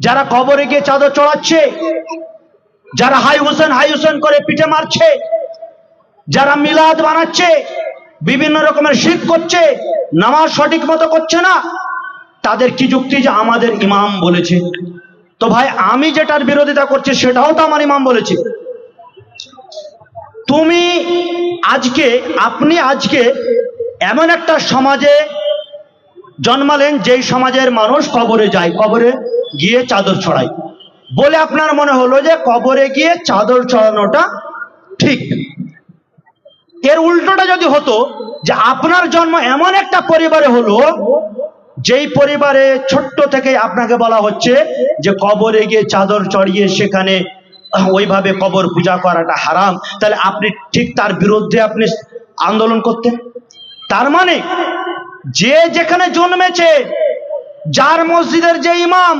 যারা কবরে গিয়ে চাদর চড়াচ্ছে, যারা হাই হোসেন করে পিঠে মারছে, যারা মিলাদ বানাচ্ছে, বিভিন্ন রকমের শিরক করছে, নামাজ সঠিক মতো করছে না, তাদের কি যুক্তি যে আমাদের ইমাম বলেছে? তো ভাই, আমি যেটার বিরোধিতা করছি সেটাও তো আমার ইমাম বলেছে। আপনি আজকে এমন একটা সমাজে জন্মালেন যেই সমাজের মানুষ কবরে যায়, কবরে গিয়ে চাদর ছড়ায় বলে আপনার মনে হলো যে কবরে গিয়ে চাদর চড়ানোটা ঠিক। এর উল্টোটা যদি হতো যে আপনার জন্ম এমন একটা পরিবারে হলো যেই পরিবারে ছোট্ট থেকে আপনাকে বলা হচ্ছে যে কবরে গিয়ে চাদর চড়িয়ে সেখানে ওইভাবে কবর পূজা করাটা হারাম, তাহলে আপনি ঠিক তার বিরুদ্ধে আপনি আন্দোলন করতেন। তার মানে যে যেখানে জন্মেছে, যার মসজিদের যে ইমাম